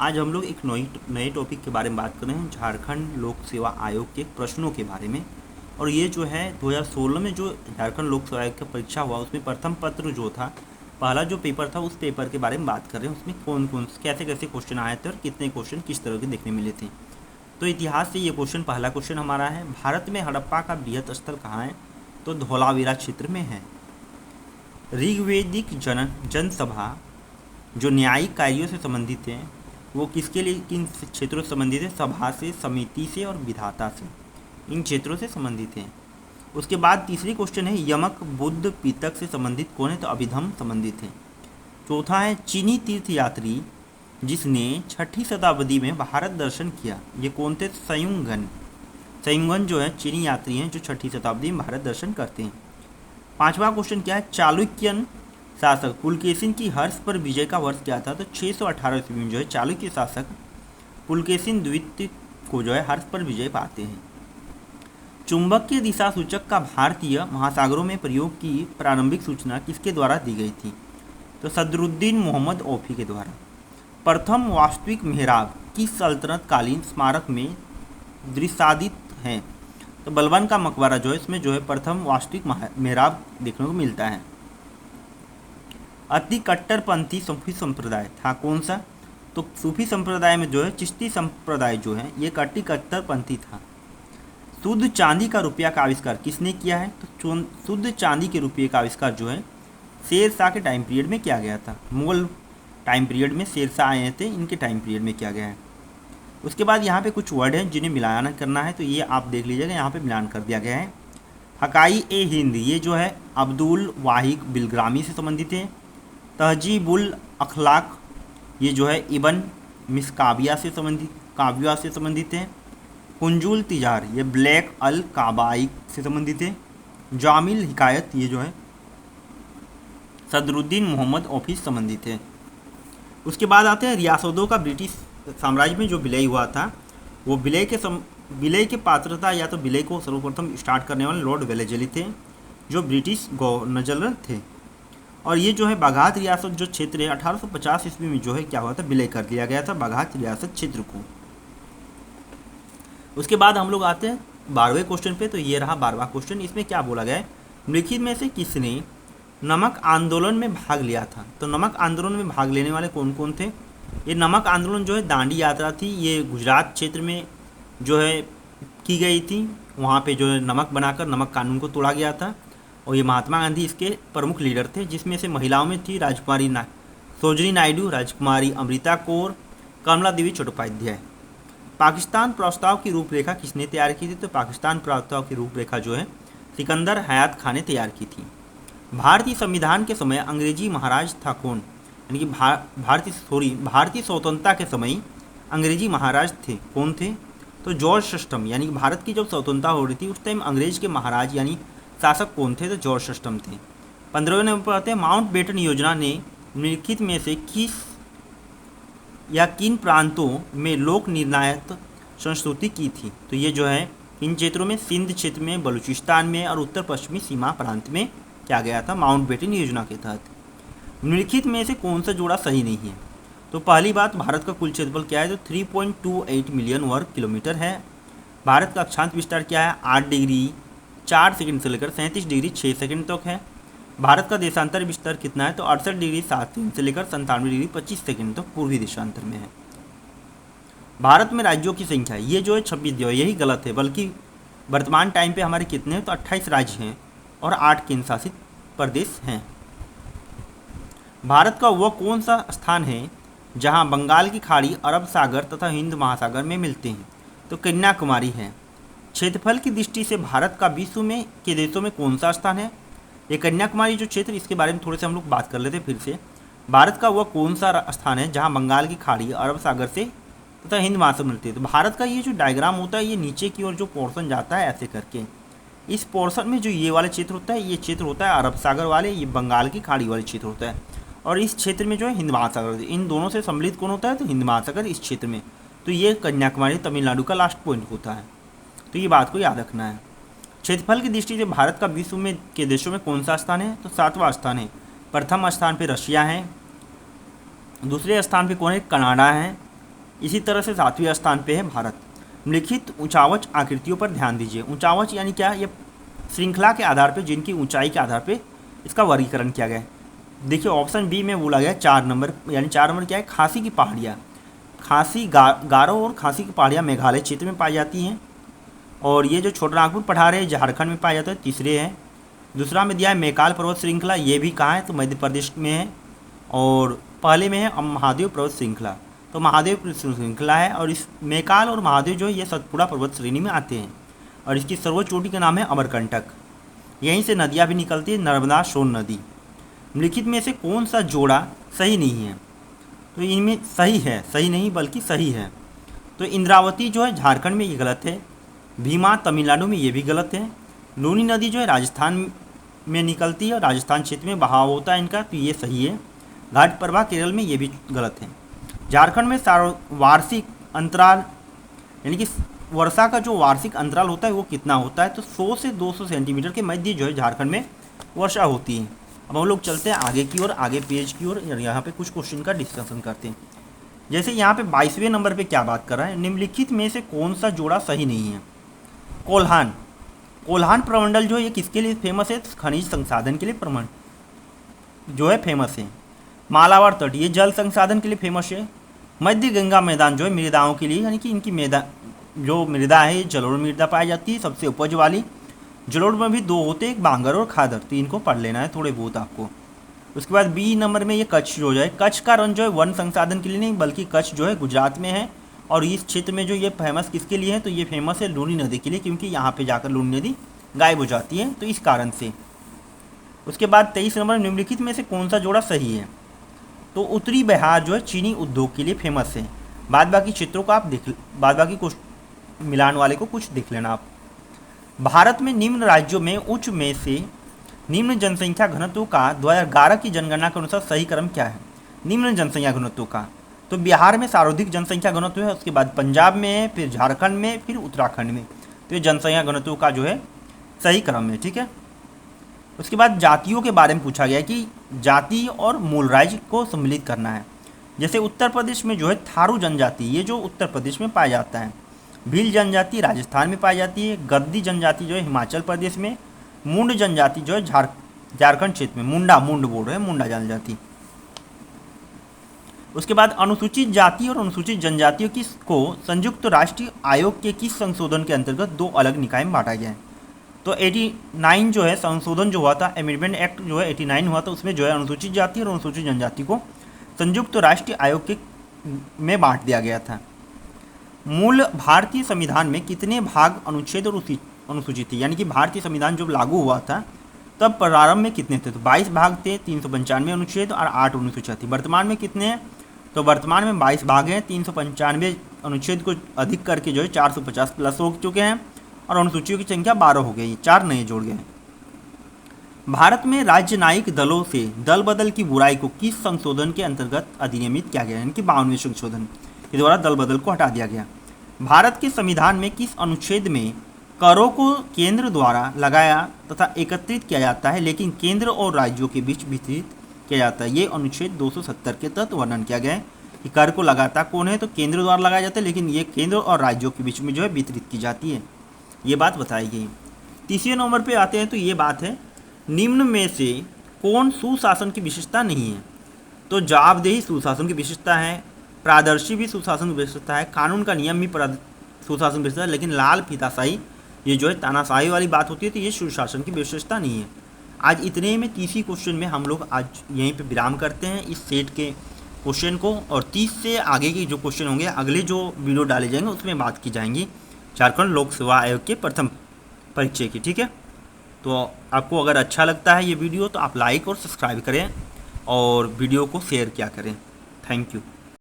आज हम लोग एक नए टॉपिक के बारे में बात कर रहे हैं, झारखंड लोक सेवा आयोग के प्रश्नों के बारे में। और ये जो है 2016 में जो झारखंड लोक सेवा आयोग का परीक्षा हुआ उसमें प्रथम पत्र जो था, पहला जो पेपर था उस पेपर के बारे में बात कर रहे हैं। उसमें कौन कौन कैसे कैसे क्वेश्चन आए थे और कितने क्वेश्चन किस तरह के देखने मिले थे। तो इतिहास से ये क्वेश्चन, पहला क्वेश्चन हमारा है, भारत में हड़प्पा का बृहत स्थल कहाँ है? तो धौलावीरा क्षेत्र में है। ऋग्वेदिक जनसभा जो न्यायिक कार्यों से संबंधित है वो किसके लिए, किन क्षेत्रों से संबंधित है? सभा से, समिति से और विधाता से, इन क्षेत्रों से संबंधित है। उसके बाद तीसरी क्वेश्चन है, यमक बुद्ध पितक से संबंधित कौन है? तो अभिधम संबंधित है। चौथा है, चीनी तीर्थयात्री जिसने 6ठी शताब्दी में भारत दर्शन किया, ये कौन थे? संयुंगन। संयुंगन जो है चीनी यात्री हैं जो 6ठी शताब्दी में भारत दर्शन करते हैं। पांचवा क्वेश्चन क्या है, चालुक्यन शासक पुलकेशिन की हर्ष पर विजय का वर्ष क्या था? तो 618 ईस्वी में जो है चालुक्य शासक पुलकेशिन द्वितीय को जो है हर्ष पर विजय पाते हैं। चुंबकीय दिशा सूचक का भारतीय महासागरों में प्रयोग की प्रारंभिक सूचना किसके द्वारा दी गई थी? तो सदरुद्दीन मोहम्मद औफी के द्वारा। प्रथम वास्तविक मेहराब किस सल्तनत कालीन स्मारक में दृश्यादित है? तो बलबन का मकबरा जो है इसमें जो है प्रथम वास्तविक मेहराब देखने को मिलता है। अति कट्टरपंथी सूफी संप्रदाय था कौन सा? तो सूफी संप्रदाय में जो है चिश्ती संप्रदाय जो है ये कट्टरपंथी था। शुद्ध चांदी का रुपया का आविष्कार किसने किया है? तो शुद्ध चांदी के रुपये का आविष्कार जो है शेरशाह के टाइम पीरियड में किया गया था। मुगल टाइम पीरियड में शेरशाह आए थे, इनके टाइम पीरियड में किया गया है। उसके बाद यहाँ पे कुछ वर्ड हैं जिन्हें मिलान करना है, तो ये आप देख लीजिएगा, यहाँ पे मिलान कर दिया गया है। हकाई ए हिंद ये जो है अब्दुल वाहिद बिलग्रामी से संबंधित है। तहजीबुल अखलाक ये जो है इबन मिसकाबिया से संबंधित है। कुंजुल तिजार ये ब्लैक अल काबाई से संबंधित है। जामिल हिकायत ये जो है सदरुद्दीन मोहम्मद औफी से संबंधित है। उसके बाद आते हैं रियासतों का ब्रिटिश साम्राज्य में जो विलय हुआ था, वो विलय के पात्रता या तो विलय को सर्वप्रथम स्टार्ट करने वाले लॉर्ड वेलेस्ली थे जो ब्रिटिश गवर्नर जनरल थे। और ये जो है बाघात रियासत जो क्षेत्र है 1850 ईस्वी में जो है क्या हुआ था, विलय कर दिया गया था बाघात रियासत क्षेत्र को। उसके बाद हम लोग आते हैं 12वें क्वेश्चन पे। तो ये रहा 12वां क्वेश्चन। इसमें क्या बोला गया है, निम्नलिखित में से किसने नमक आंदोलन में भाग लिया था? तो नमक आंदोलन में भाग लेने वाले कौन कौन थे? ये नमक आंदोलन जो है दांडी यात्रा थी, ये गुजरात क्षेत्र में जो है की गई थी। वहाँ पे जो है नमक बनाकर नमक कानून को तोड़ा गया था और ये महात्मा गांधी इसके प्रमुख लीडर थे, जिसमें से महिलाओं में थी राजकुमारी सरोजिनी नायडू, राजकुमारी अमृता कौर, कमला देवी चट्टोपाध्याय। पाकिस्तान प्रस्ताव की रूपरेखा किसने तैयार की थी? तो पाकिस्तान प्रस्ताव की रूपरेखा जो है सिकंदर हयात खान ने तैयार की थी। भारतीय संविधान के समय अंग्रेजी महाराज था कौन? यानी कि भारतीय स्वतंत्रता के समय अंग्रेजी महाराज थे कौन थे? तो जॉर्ज षष्ठम। यानी कि भारत की जब स्वतंत्रता हो रही थी उस टाइम अंग्रेज के महाराज यानी शासक कौन थे? तो जॉर्ज षष्ठम थे। 15वें नंबर पर आते हैं, माउंट बेटन योजना ने निम्नलिखित में से किस या किन प्रांतों में लोक निर्णायक संस्तुति की थी? तो ये जो है इन क्षेत्रों में सिंध क्षेत्र में, बलूचिस्तान में और उत्तर पश्चिमी सीमा प्रांत में क्या गया था माउंट बेटन योजना के तहत। निम्नलिखित में से कौन सा जोड़ा सही नहीं है? तो पहली बात, भारत का कुल क्षेत्रफल क्या है? तो 3.28 मिलियन वर्ग किलोमीटर है। भारत का अक्षांश विस्तार क्या है? 8 डिग्री 4 सेकंड से लेकर 37 डिग्री 6 सेकंड तक है। भारत का देशांतर विस्तार कितना है? तो 68 डिग्री 7 सेकंड से लेकर 97 डिग्री 25 सेकंड तक पूर्वी देशांतर में है। भारत में राज्यों की संख्या ये जो है 26 जो है, यही गलत है, बल्कि वर्तमान टाइम पे हमारे कितने हैं? तो 28 राज्य हैं और 8 केंद्र शासित प्रदेश हैं। भारत का वह कौन सा स्थान है जहां बंगाल की खाड़ी, अरब सागर तथा हिंद महासागर में मिलते हैं? तो कन्याकुमारी है। क्षेत्रफल की दृष्टि से भारत का विश्व में के देशों में कौन सा स्थान है? ये कन्याकुमारी जो क्षेत्र, इसके बारे में थोड़े से हम लोग बात कर लेते हैं फिर से। भारत का वह कौन सा स्थान है जहाँ बंगाल की खाड़ी, अरब सागर से तथा हिंद महासागर मिलते हैं? तो भारत का ये जो डायग्राम होता है ये नीचे की ओर जो पोर्शन जाता है ऐसे करके, इस पोर्शन में जो ये वाला क्षेत्र होता है ये क्षेत्र होता है अरब सागर वाले, ये बंगाल की खाड़ी वाले क्षेत्र होता है, और इस क्षेत्र में जो है हिंद महासागर, इन दोनों से सम्मिलित कौन होता है? तो हिंद महासागर इस क्षेत्र में। तो ये कन्याकुमारी तमिलनाडु का लास्ट पॉइंट होता है, तो ये बात को याद रखना है। क्षेत्रफल की दृष्टि से भारत का विश्व में के देशों में कौन सा स्थान है? तो 7वां स्थान है। प्रथम स्थान पे रशिया है, दूसरे स्थान पे कौन है? कनाडा है, इसी तरह से 7वें स्थान पे है भारत। निम्नलिखित ऊंचावच आकृतियों पर ध्यान दीजिए। ऊंचावच यानी क्या? ये श्रृंखला के आधार पर, जिनकी ऊंचाई के आधार पर इसका वर्गीकरण किया गया है। देखिए ऑप्शन बी में बोला गया 4 नंबर, यानी 4 नंबर क्या है? खासी की पहाड़ियाँ। खासी गारो और खासी की पहाड़ियाँ मेघालय क्षेत्र में पाई जाती हैं। और ये जो छोटानागपुर पठार है झारखंड में पाया जाता है, तीसरे है। दूसरा में दिया है मैकाल पर्वत श्रृंखला, ये भी कहाँ है? तो मध्य प्रदेश में है। और पहले में है महादेव पर्वत श्रृंखला, तो महादेव श्रृंखला है। और इस मैकाल और महादेव जो है ये सतपुड़ा पर्वत श्रेणी में आते हैं। और इसकी सर्वोच्च चोटी का नाम है अमरकंटक। यहीं से नदियाँ भी निकलती है, नर्मदा सोन नदी। निम्नलिखित में से कौन सा जोड़ा सही नहीं है? तो इनमें सही है, सही नहीं बल्कि सही है। तो इंद्रावती जो है झारखंड में ये गलत है। भीमा तमिलनाडु में ये भी गलत है। लूनी नदी जो है राजस्थान में निकलती है और राजस्थान क्षेत्र में बहाव होता है इनका, तो ये सही है। घाट प्रवाह केरल में ये भी गलत है। झारखंड में वार्षिक अंतराल यानी कि वर्षा का जो वार्षिक अंतराल होता है वो कितना होता है? तो 100 से 200 सेंटीमीटर के मध्य जो है झारखंड में वर्षा होती है। अब हम लोग चलते हैं आगे की ओर, आगे पेज की ओर, यहाँ पे कुछ क्वेश्चन का डिस्कशन करते हैं। जैसे यहाँ पे 22वें नंबर पे क्या बात कर रहा है? निम्नलिखित में से कौन सा जोड़ा सही नहीं है? कोल्हान। कोल्हान प्रमंडल जो है ये किसके लिए फेमस है? खनिज संसाधन के लिए प्रमंडल जो है फेमस है। मालाबार तट ये जल संसाधन के लिए फेमस है। मध्य गंगा मैदान जो है मृदाओं के लिए, यानी कि इनकी जो मृदा है जलोढ़ मृदा पाई जाती है, सबसे उपज वाली। जलोढ़ में भी 2 होते हैं, एक बांगर और खादर, तो इनको पढ़ लेना है थोड़े बहुत आपको। उसके बाद बी नंबर में ये कच्छ जो है, कच्छ का रन जो है वन संसाधन के लिए नहीं बल्कि कच्छ जो है गुजरात में है। और इस क्षेत्र में जो ये फेमस किसके लिए है? तो ये फेमस है लूनी नदी के लिए, क्योंकि यहाँ पे जाकर लूनी नदी गायब हो जाती है, तो इस कारण से। उसके बाद 23 नंबर, निम्नलिखित में से कौन सा जोड़ा सही है? तो उत्तरी बिहार जो है चीनी उद्योग के लिए फेमस है। बाद बाकी चित्रों को आप बाद बाकी कुछ मिलान वाले को कुछ देख लेना आप। भारत में निम्न राज्यों में उच्च में से निम्न जनसंख्या घनत्व का 2011 की जनगणना के अनुसार सही क्रम क्या है? निम्न जनसंख्या घनत्व का, तो बिहार में सर्वाधिक जनसंख्या घनत्व है, उसके बाद पंजाब में है, फिर झारखंड में, फिर उत्तराखंड में। तो ये जनसंख्या घनत्व का जो है सही क्रम है, ठीक है। उसके बाद जातियों के बारे में पूछा गया कि जाति और मूल राज्य को सम्मिलित करना है। जैसे उत्तर प्रदेश में जो है थारू जनजाति, ये जो उत्तर प्रदेश में पाया जाता है। भील जनजाति राजस्थान में पाई जाती है। गद्दी जनजाति जो है हिमाचल प्रदेश में। मुंड जनजाति जो है झारखंड क्षेत्र में। मुंड बोल रहे हैं, मुंडा जनजाति। उसके बाद अनुसूचित जाति और अनुसूचित जनजातियों को संयुक्त राष्ट्र आयोग के किस संशोधन के अंतर्गत 2 अलग निकाय में बांटा गया है? तो 89 जो है संशोधन जो हुआ था, अमेंडमेंट एक्ट जो है 89 हुआ था, उसमें जो है अनुसूचित जाति और अनुसूचित जनजाति को संयुक्त राष्ट्र आयोग के में बांट दिया गया था। मूल भारतीय संविधान में कितने भाग अनुच्छेद और अनुसूचित थे? यानी कि भारतीय संविधान जब लागू हुआ था तब प्रारंभ में कितने थे? तो 22 भाग थे, 395 अनुच्छेद और 8 अनुसूचियाँ थी। वर्तमान में कितने हैं? तो वर्तमान में 22 भाग हैं, 395 अनुच्छेद को अधिक करके जो है 450 प्लस हो चुके हैं और अनुसूचियों की संख्या 12 हो गई, 4 नए जोड़ गए। भारत में राज्य न्यायिक दलों से दल बदल की बुराई को किस संशोधन के अंतर्गत अधिनियमित किया गया? यानी कि 52वें संशोधन के द्वारा दल बदल को हटा दिया गया। भारत के संविधान में किस अनुच्छेद में करों को केंद्र द्वारा लगाया तथा एकत्रित किया जाता है लेकिन केंद्र और राज्यों के बीच वितरित किया जाता है? ये अनुच्छेद 270 के तहत वर्णन किया गया है कि कर को लगाता कौन है? तो केंद्र द्वारा लगाया जाता है, लेकिन ये केंद्र और राज्यों के बीच में जो है वितरित की जाती है, ये बात बताई गई। 30वें नंबर पे आते हैं, तो ये बात है निम्न में से कौन सुशासन की विशेषता नहीं है? तो जवाबदेही सुशासन की विशेषता है, प्रादर्शी भी सुशासन की विशेषता है, कानून का नियम भी सुशासन की विशेषता है, लेकिन लाल फीताशाही ये जो है तानाशाही वाली बात होती है, तो ये सुशासन की विशेषता नहीं है। आज इतने में 30 क्वेश्चन में हम लोग आज यहीं पे विराम करते हैं इस सेट के क्वेश्चन को, और 30 से आगे के जो क्वेश्चन होंगे अगले जो वीडियो डाले जाएंगे उसमें बात की जाएंगी झारखंड लोक सेवा आयोग के प्रथम परीक्षा की, ठीक है। तो आपको अगर अच्छा लगता है ये वीडियो तो आप लाइक और सब्सक्राइब करें और वीडियो को शेयर किया करें। Thank you.